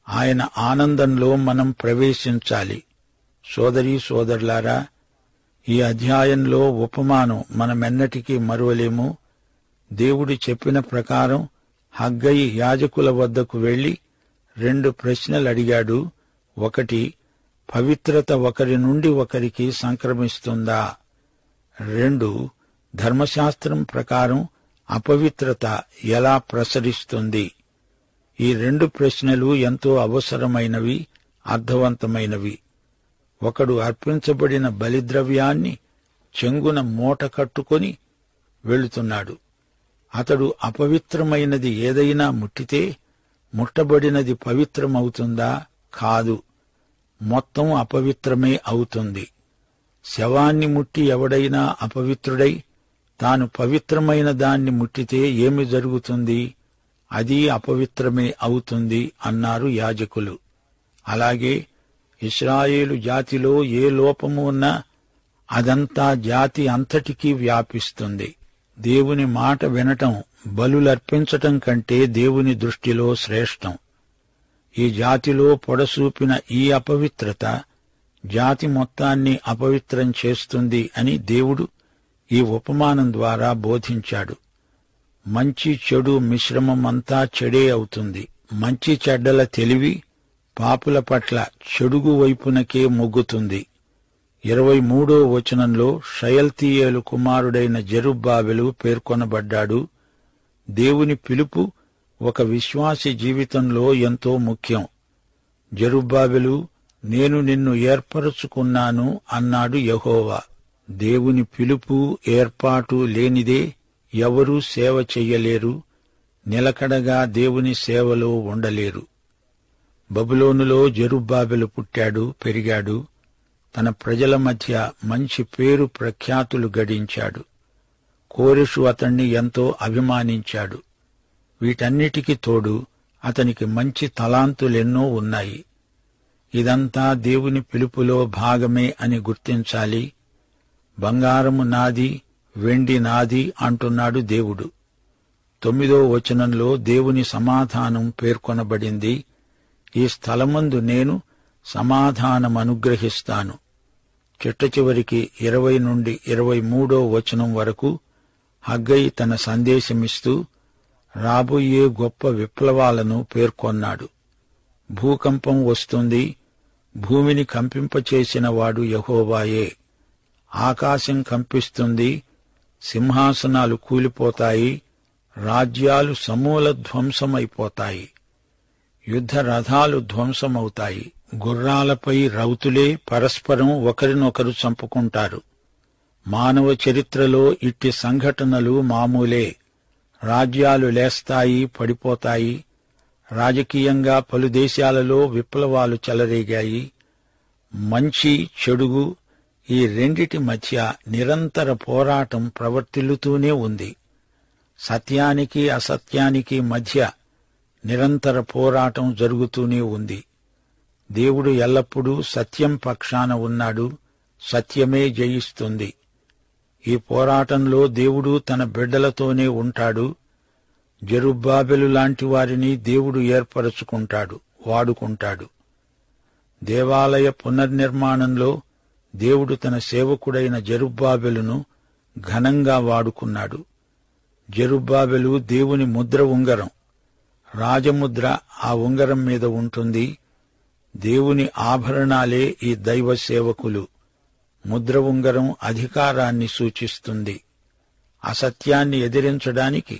Speaker 1: ఆయన ఆనందంలో మనం ప్రవేశించాలి. సోదరీ సోదరులారా, ఈ అధ్యాయంలో ఉపమానం మనమెన్నటికీ మరువలేము. దేవుడు చెప్పిన ప్రకారం హగ్గయి యాజకుల వద్దకు వెళ్లి 2 ప్రశ్నలు అడిగాడు. 1, పవిత్రత ఒకరి నుండి ఒకరికి సంక్రమిస్తుందా? 2, ధర్మశాస్త్రం ప్రకారం అపవిత్రత ఎలా ప్రసరిస్తుంది? ఈ 2 ప్రశ్నలు ఎంతో అవసరమైనవి, అర్థవంతమైనవి. ఒకడు అర్పించబడిన బలిద్రవ్యాన్ని చెంగున మూట కట్టుకొని వెళుతున్నాడు. అతడు అపవిత్రమైనది ఏదైనా ముట్టితే ముట్టబడినది పవిత్రమవుతుందా? కాదు, మొత్తం అపవిత్రమే అవుతుంది. శవాన్ని ముట్టి ఎవడైనా అపవిత్రుడై తాను పవిత్రమైన దాన్ని ముట్టితే ఏమి జరుగుతుంది? అది అపవిత్రమే అవుతుంది అన్నారు యాజకులు. అలాగే ఇశ్రాయేలు జాతిలో ఏ లోపము ఉన్నా అదంతా జాతి అంతటికీ వ్యాపిస్తుంది. దేవుని మాట వినటం బలులర్పించటం కంటే దేవుని దృష్టిలో శ్రేష్టం. ఈ జాతిలో పొడసూపిన ఈ అపవిత్రత జాతి మొత్తాన్ని అపవిత్రం చేస్తుంది అని దేవుడు ఈ ఉపమానం ద్వారా బోధించాడు. మంచి చెడు మిశ్రమమంతా చెడే అవుతుంది. మంచి చెడ్డల తెలివి పాపుల పట్ల చెడుగు వైపునకే మొగ్గుతుంది. 23వ వచనంలో షయల్తీయేలు కుమారుడైన జెరుబ్బాబెలు పేర్కొనబడ్డాడు. దేవుని పిలుపు ఒక విశ్వాసి జీవితంలో ఎంతో ముఖ్యం. జెరుబ్బాబెలు, నేను నిన్ను ఏర్పరచుకున్నాను అన్నాడు యెహోవా. దేవుని పిలుపు, ఏర్పాటు లేనిదే ఎవరూ సేవ చెయ్యలేరు, నిలకడగా దేవుని సేవలో ఉండలేరు. బబులోనులో జెరుబ్బాబెలు పుట్టాడు, పెరిగాడు. తన ప్రజల మధ్య మంచి పేరు ప్రఖ్యాతులు గడించాడు. కోరెషు అతణ్ణి ఎంతో అభిమానించాడు. వీటన్నిటికీ తోడు అతనికి మంచి తలాంతులెన్నో ఉన్నాయి. ఇదంతా దేవుని పిలుపులో భాగమే అని గుర్తించాలి. బంగారము నాది, వెండి నాది అంటున్నాడు దేవుడు. 9వ వచనంలో దేవుని సమాధానం పేర్కొనబడింది. ఈ స్థలమందు నేను సమాధానమనుగ్రహిస్తాను. చిట్టచివరికి 20 నుండి 23వ వచనం వరకు హగ్గై తన సందేశమిస్తూ రాబోయే గొప్ప విప్లవాలను పేర్కొన్నాడు. భూకంపం వస్తుంది, భూమిని కంపింపచేసిన వాడు యెహోవాయే. ఆకాశం కంపిస్తుంది, సింహాసనాలు కూలిపోతాయి, రాజ్యాలు సమూల ధ్వంసమైపోతాయి, యుద్ధ రథాలు ధ్వంసమవుతాయి, గుర్రాలపై రౌతులే పరస్పరం ఒకరినొకరు చంపుకుంటారు. మానవ చరిత్రలో ఇట్టి సంఘటనలు మామూలే. రాజ్యాలు లేస్తాయి, పడిపోతాయి. రాజకీయంగా పలు దేశాలలో విప్లవాలు చెలరేగాయి. మంచి చెడుగు ఈ రెండిటి మధ్య నిరంతర పోరాటం ప్రవర్తిల్లుతూనే ఉంది. సత్యానికి అసత్యానికి మధ్య నిరంతర పోరాటం జరుగుతూనే ఉంది. దేవుడు ఎల్లప్పుడూ సత్యం పక్షాన ఉన్నాడు. సత్యమే జయిస్తుంది. ఈ పోరాటంలో దేవుడు తన బిడ్డలతోనే ఉంటాడు. జెరుబ్బాబెలు లాంటి వారిని దేవుడు ఏర్పరచుకుంటాడు, వాడుకుంటాడు. దేవాలయ పునర్నిర్మాణంలో దేవుడు తన సేవకుడైన జెరుబ్బాబెలును ఘనంగా వాడుకున్నాడు. జెరుబ్బాబెలు దేవుని ముద్ర ఉంగరం. రాజముద్ర ఆ ఉంగరం మీద ఉంటుంది. దేవుని ఆభరణాలే ఈ దైవ సేవకులు. ముద్ర ఉంగరం అధికారాన్ని సూచిస్తుంది. అసత్యాన్ని ఎదిరించడానికి,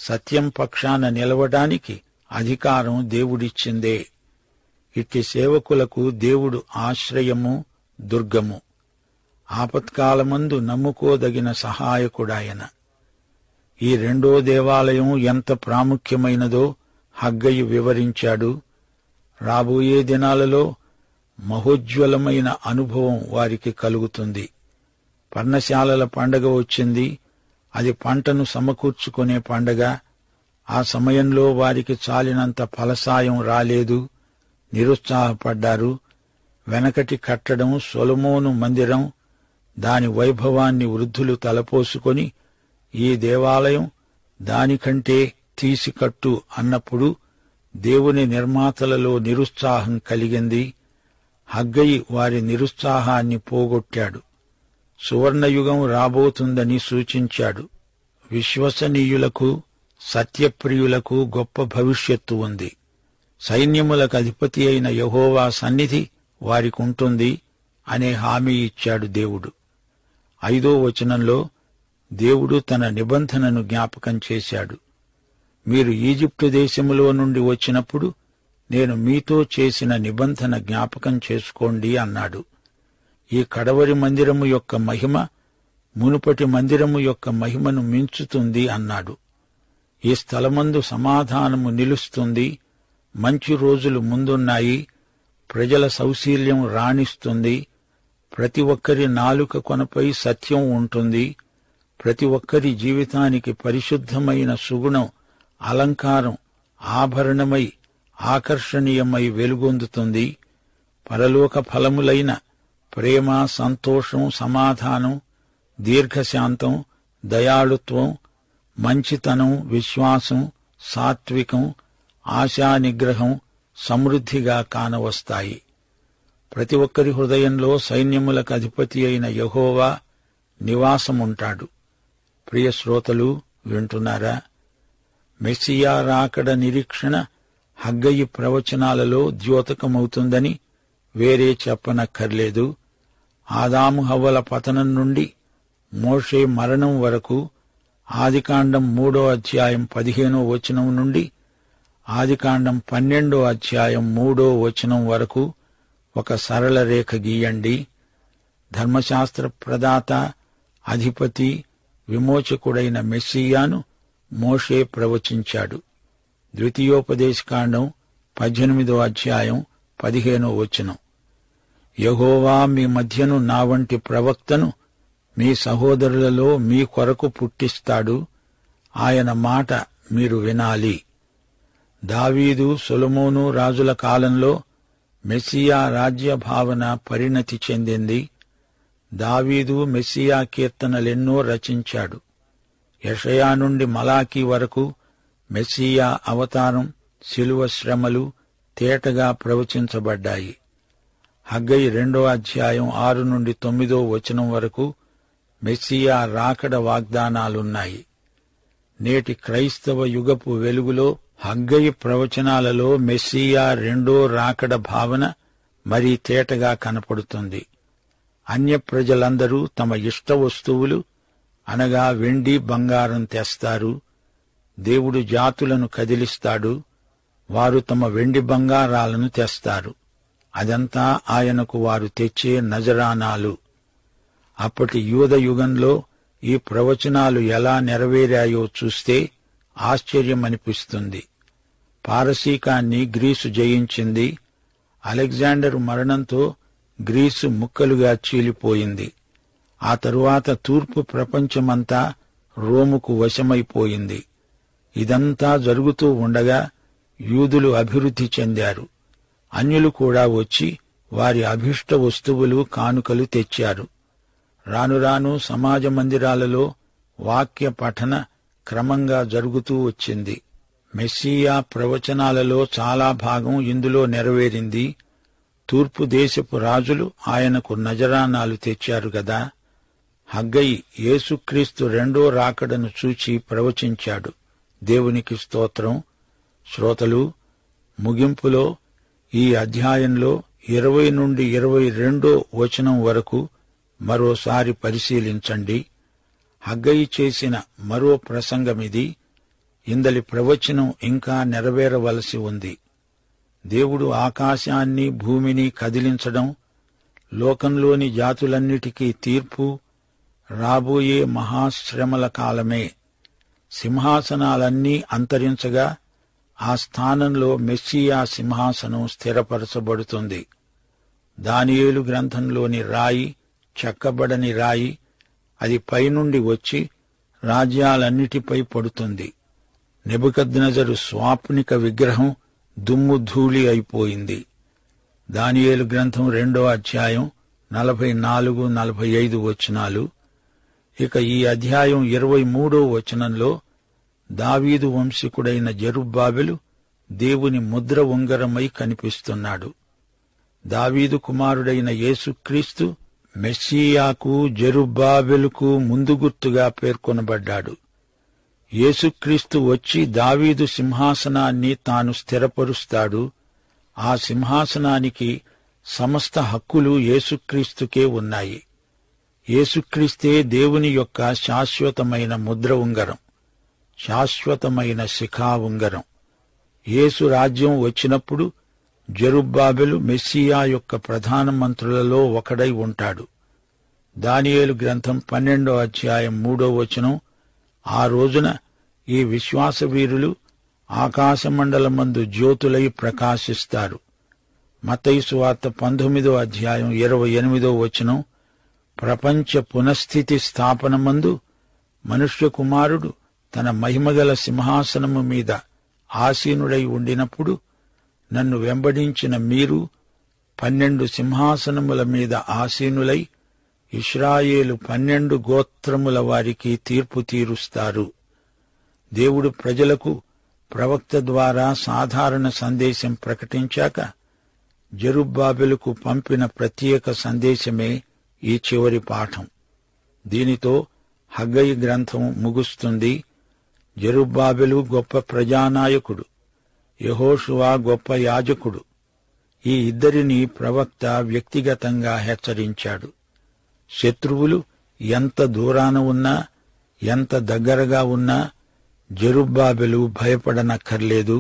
Speaker 1: సత్యం పక్షాన నిలవడానికి అధికారం దేవుడిచ్చిందే. ఇట్టి సేవకులకు దేవుడు ఆశ్రయము, దుర్గము. ఆపత్కాలమందు నమ్ముకోదగిన సహాయకుడాయన. ఈ రెండో దేవాలయం ఎంత ప్రాముఖ్యమైనదో హగ్గయి వివరించాడు. రాబోయే దినాలలో మహోజ్వలమైన అనుభవం వారికి కలుగుతుంది. పర్ణశాలల పండగ వచ్చింది. అది పంటను సమకూర్చుకునే పండగ. ఆ సమయంలో వారికి చాలినంత ఫలసాయం రాలేదు. నిరుత్సాహపడ్డారు. వెనకటి కట్టడం సొలొమోను మందిరం, దాని వైభవాన్ని వృద్ధులు తలపోసుకొని ఈ దేవాలయం దానికంటే తీసికట్టు అన్నప్పుడు దేవుని నిర్మాతలలో నిరుత్సాహం కలిగింది. హగ్గయి వారి నిరుత్సాహాన్ని పోగొట్టాడు. సువర్ణయుగం రాబోతుందని సూచించాడు. విశ్వసనీయులకు, సత్యప్రియులకు గొప్ప భవిష్యత్తు ఉంది. సైన్యములకు అధిపతి అయిన యెహోవా సన్నిధి వారికుంటుంది అనే హామీ ఇచ్చాడు దేవుడు. 5వ వచనంలో దేవుడు తన నిబంధనను జ్ఞాపకం చేశాడు. మీరు ఈజిప్టు దేశములో నుండి వచ్చినప్పుడు నేను మీతో చేసిన నిబంధన జ్ఞాపకం చేసుకోండి అన్నాడు. ఈ కడవరి మందిరము యొక్క మహిమ మునుపటి మందిరము యొక్క మహిమను మించుతుంది అన్నాడు. ఈ స్థలమందు సమాధానము నిలుస్తుంది. మంచి రోజులు ముందున్నాయి. ప్రజల సౌశీల్యం రాణిస్తుంది. ప్రతి ఒక్కరి నాలుక కొనపై సత్యం ఉంటుంది. ప్రతి ఒక్కరి జీవితానికి పరిశుద్ధమైన సుగుణం, అలంకారం, ఆభరణమై ఆకర్షణీయమై వెలుగొందుతుంది. పరలోక ఫలములైన ప్రేమ, సంతోషం, సమాధానం, దీర్ఘశాంతం, దయాళుత్వం, మంచితనం, విశ్వాసం, సాత్వికం, ఆశానిగ్రహం సమృద్ధిగా కానవస్తాయి. ప్రతి ఒక్కరి హృదయంలో సైన్యములకు అధిపతి అయిన యెహోవా నివాసముంటాడు. ప్రియ శ్రోతలు, వింటున్నారా? మెస్సియా రాకడ నిరీక్షణ హగ్గయి ప్రవచనాలలో ద్యోతకమవుతుందని వేరే చెప్పనక్కర్లేదు. ఆదాము హవ్వల పతనం నుండి మోషే మరణం వరకు, ఆదికాండం 3వ అధ్యాయం 15వ వచనం నుండి ఆదికాండం 12వ అధ్యాయం 3వ వచనం వరకు ఒక సరళ రేఖ గీయండి. ధర్మశాస్త్ర ప్రదాత, అధిపతి, విమోచకుడైన మెస్సియాను మోషే ప్రవచించాడు. ద్వితీయోపదేశకాండం 18వ అధ్యాయం 15వ వచనం. యెహోవా మీ మధ్యను నా వంటి ప్రవక్తను మీ సహోదరులలో మీ కొరకు పుట్టిస్తాడు. ఆయన మాట మీరు వినాలి. దావీదు, సొలొమోను రాజుల కాలంలో మెస్సియా రాజ్య భావన పరిణతి చెందింది. దావీదు మెస్సియా కీర్తనలెన్నో రచించాడు. యెషయా నుండి మలాకీ వరకు మెస్సియా అవతారం, శిలువ శ్రమలు తేటగా ప్రవచించబడ్డాయి. హగ్గయి 2వ అధ్యాయం 6 నుండి 9వ వచనం వరకు మెస్సియా రాకడ వాగ్దానాలున్నాయి. నేటి క్రైస్తవ యుగపు వెలుగులో హగ్గయి ప్రవచనాలలో మెస్సియా రెండో రాకడ భావన మరీ తేటగా కనపడుతుంది. అన్య ప్రజలందరూ తమ ఇష్ట వస్తువులు అనగా వెండి, బంగారం తెస్తారు. దేవుడు జాతులను కదిలిస్తాడు. వారు తమ వెండి బంగారాలను తెస్తారు. అదంతా ఆయనకు వారు తెచ్చే నజరానాలు. అప్పటి యూద యుగంలో ఈ ప్రవచనాలు ఎలా నెరవేరాయో చూస్తే ఆశ్చర్యమనిపిస్తుంది. పారసీకాన్ని గ్రీసు జయించింది. అలెగ్జాండరు మరణంతో గ్రీసు ముక్కలుగా చీలిపోయింది. ఆ తరువాత తూర్పు ప్రపంచమంతా రోముకు వశమైపోయింది. ఇదంతా జరుగుతూ ఉండగా యూదులు అభివృద్ధి చెందారు. అన్యులు కూడా వచ్చి వారి అభిష్ట వస్తువులు, కానుకలు తెచ్చారు. రాను రాను సమాజ మందిరాలలో వాక్య పఠన క్రమంగా జరుగుతూ వచ్చింది. మెస్సియా ప్రవచనాలలో చాలా భాగం ఇందులో నెరవేరింది. తూర్పు దేశపు రాజులు ఆయనకు నజరానాలు తెచ్చారు గదా. హగ్గయి యేసుక్రీస్తు రెండో రాకడను చూచి ప్రవచించాడు. దేవునికి స్తోత్రం. శ్రోతలు, ముగింపులో ఈ అధ్యాయంలో 20 నుండి 22 వచనం వరకు మరోసారి పరిశీలించండి. హగ్గయి చేసిన మరో ప్రసంగమిది. ఇందలి ప్రవచనం ఇంకా నెరవేరవలసి ఉంది. దేవుడు ఆకాశాన్ని, భూమిని కదిలించడం, లోకంలోని జాతులన్నిటికీ తీర్పు, రాబోయే మహాశ్రమల కాలమే. సింహాసనాలన్నీ అంతరించగా ఆ స్థానంలో మెస్సియా సింహాసనం స్థిరపరచబడుతుంది. దానియేలు గ్రంథంలోని రాయి చెక్కబడని రాయి. అది పైనుండి వచ్చి రాజ్యాలన్నిటిపై పడుతుంది. నెబుకద్నెజరు స్వాప్నిక విగ్రహం దుమ్ము ధూళి అయిపోయింది. దానియేలు గ్రంథం 2వ అధ్యాయం 44-45 వచనాలు. ఇక ఈ అధ్యాయం 23వ వచనంలో దావీదు వంశీకుడైన జెరుబ్బాబెలు దేవుని ముద్ర ఉంగరమై కనిపిస్తున్నాడు. దావీదు కుమారుడైన యేసుక్రీస్తు మెస్సియాకు, జెరుబ్బాబెలుకు ముందు గుర్తుగా పేర్కొనబడ్డాడు. యేసుక్రీస్తు వచ్చి దావీదు సింహాసనాన్ని తాను స్థిరపరుస్తాడు. ఆ సింహాసనానికి సమస్త హక్కులు యేసుక్రీస్తుకే ఉన్నాయి. యేసుక్రీస్తే దేవుని యొక్క శాశ్వతమైన ముద్ర ఉంగరం, శాశ్వతమైన శిఖా ఉంగరం. యేసు రాజ్యం వచ్చినప్పుడు జెరుబ్బాబెలు మెస్సియా యొక్క ప్రధానమంత్రులలో ఒకడై ఉంటాడు. దానియేలు గ్రంథం 12వ అధ్యాయం 3వ వచనం. ఆ రోజున ఈ విశ్వాసవీరులు ఆకాశమండలమందు జ్యోతులై ప్రకాశిస్తారు. మత్తయి సువార్త 19వ అధ్యాయం 28వ వచనం. ప్రపంచ పునఃస్థితి స్థాపనమందు మనుష్య కుమారుడు తన మహిమగల సింహాసనము మీద ఆసీనుడై ఉండినప్పుడు నన్ను వెంబడించిన మీరు 12 సింహాసనముల మీద ఆసీనులై ఇశ్రాయేలు 12 గోత్రముల వారికి తీర్పు తీరుస్తారు. దేవుడు ప్రజలకు ప్రవక్త ద్వారా సాధారణ సందేశం ప్రకటించాక జెరుబ్బాబెలుకు పంపిన ప్రత్యేక సందేశమే ఈ చివరి పాఠం. దీనితో హగ్గయి గ్రంథం ముగుస్తుంది. జెరుబ్బాబెలు గొప్ప ప్రజానాయకుడు, యెహోషువ గొప్ప యాజకుడు. ఈ ఇద్దరిని ప్రవక్త వ్యక్తిగతంగా హెచ్చరించాడు. శత్రువులు ఎంత దూరాన ఉన్నా, ఎంత దగ్గరగా ఉన్నా జెరుబ్బాబెలు భయపడనక్కర్లేదు.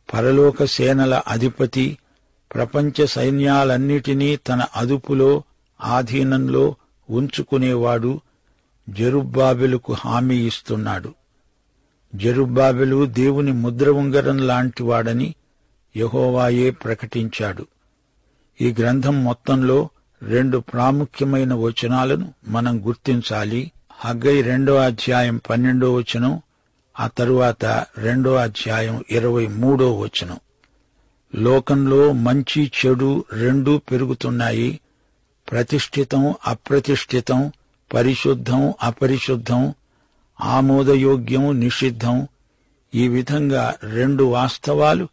Speaker 1: పరలోక సేనల అధిపతి ప్రపంచ సైన్యాలన్నిటినీ తన అదుపులో, ఆధీనంలో ఉంచుకునేవాడు జెరుబ్బాబెలుకు హామీ ఇస్తున్నాడు. జెరుబ్బాబెలు దేవుని ముద్ర ఉంగరం లాంటివాడని యెహోవాయే ప్రకటించాడు. ఈ గ్రంథం మొత్తంలో 2 ప్రాముఖ్యమైన వచనాలను మనం గుర్తించాలి. హగ్గయి 2వ అధ్యాయం 12వ వచనం, ఆ తరువాత 2వ అధ్యాయం 23వ వచనం. లోకంలో మంచి చెడు రెండూ పెరుగుతున్నాయి. ప్రతిష్ఠితం అప్రతిష్ఠితం, పరిశుద్ధం అపరిశుద్ధం, ఆమోదయోగ్యం నిషిద్ధం, ఈ విధంగా 2 వాస్తవాలు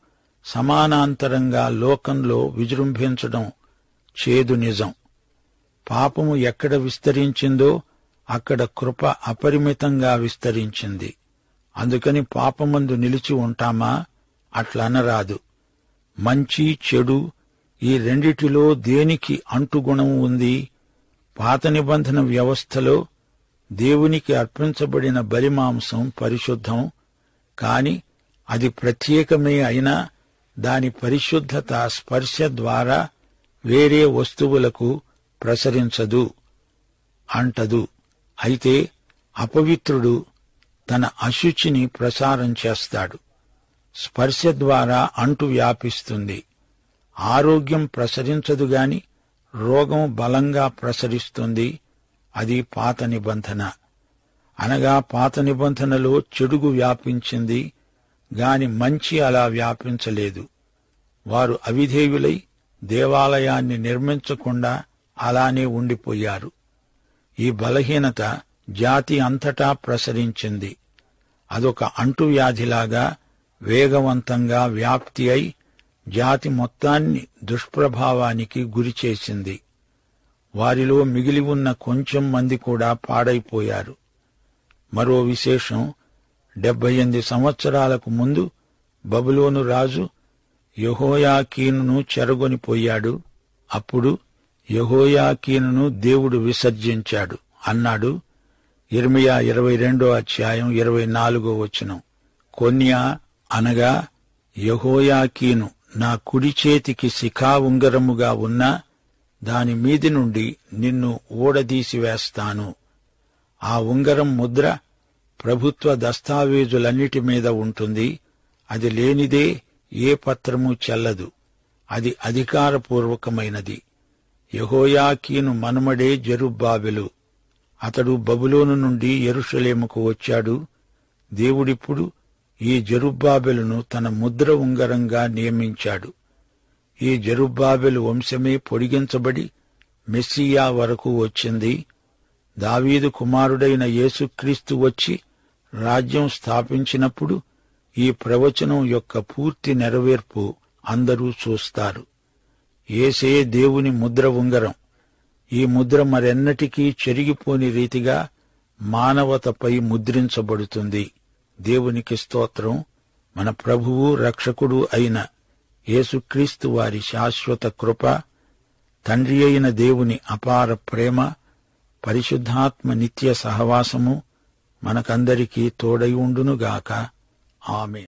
Speaker 1: సమానాంతరంగా లోకంలో విజృంభించడం చేదు నిజం. పాపము ఎక్కడ విస్తరించిందో అక్కడ కృప అపరిమితంగా విస్తరించింది. అందుకని పాపమందు నిలిచి ఉంటామా? అట్లనరాదు. మంచి చెడు ఈ రెండిటిలో దేనికి అంటుగుణం ఉంది? పాత నిబంధన వ్యవస్థలో దేవునికి అర్పించబడిన బలిమాంసం పరిశుద్ధం, కాని అది ప్రత్యేకమే అయినా దాని పరిశుద్ధత స్పర్శ ద్వారా వేరే వస్తువులకు ప్రసరించదు, అంటదు. అయితే అపవిత్రుడు తన అశుచిని ప్రసారం చేస్తాడు. స్పర్శ ద్వారా అంటు వ్యాపిస్తుంది. ఆరోగ్యం ప్రసరించదు గాని రోగం బలంగా ప్రసరిస్తుంది. అది పాత నిబంధన. అనగా పాత నిబంధనలో చెడుగు వ్యాపించింది గాని మంచి అలా వ్యాపించలేదు. వారు అవిధేయులై దేవాలయాన్ని నిర్మించకుండా అలానే ఉండిపోయారు. ఈ బలహీనత జాతి అంతటా ప్రసరించింది. అదొక అంటువ్యాధిలాగా వేగవంతంగా వ్యాప్తి అయి జాతి మొత్తాన్ని దుష్ప్రభావానికి గురిచేసింది. వారిలో మిగిలి ఉన్న కొంచెం మంది కూడా పాడైపోయారు. మరో విశేషం, 78 సంవత్సరాలకు ముందు బబులోను రాజు యెహోయాకీనును చెరగొనిపోయాడు. అప్పుడు యెహోయాకీనును దేవుడు విసర్జించాడు అన్నాడు యిర్మీయా 22వ అధ్యాయం 24వ వచనం. కొన్యా అనగా యెహోయాకీను నా కుడి చేతికి శిఖా ఉంగరముగా ఉన్నా దాని మీది నుండి నిన్ను ఊడదీసివేస్తాను. ఆ ఉంగరం ముద్ర ప్రభుత్వ దస్తావేజులన్నిటి మీద ఉంటుంది. అది లేనిదే ఏ పత్రము చెల్లదు. అది అధికారపూర్వకమైనది. యెహోయాకీను మనుమడే జెరుబ్బాబెలు. అతడు బబులోను నుండి యెరూషలేముకు వచ్చాడు. దేవుడిప్పుడు ఈ జెరుబ్బాబెలును తన ముద్ర ఉంగరంగా నియమించాడు. ఈ జెరుబ్బాబెలు వంశమే పొడిగించబడి మెస్సియా వరకు వచ్చింది. దావీదు కుమారుడైన యేసుక్రీస్తు వచ్చి రాజ్యం స్థాపించినప్పుడు ఈ ప్రవచనం యొక్క పూర్తి నెరవేర్పు అందరూ చూస్తారు. యేసే దేవుని ముద్ర ఉంగరం. ఈ ముద్ర మరెన్నటికీ చెరిగిపోని రీతిగా మానవతపై ముద్రించబడుతుంది. దేవునికి స్తోత్రం. మన ప్రభువు రక్షకుడు అయిన యేసుక్రీస్తు వారి శాశ్వత కృప, తండ్రి అయిన దేవుని అపార ప్రేమ, పరిశుద్ధాత్మ నిత్య సహవాసము మనకందరికీ తోడై ఉండునుగాక. ఆమేన్.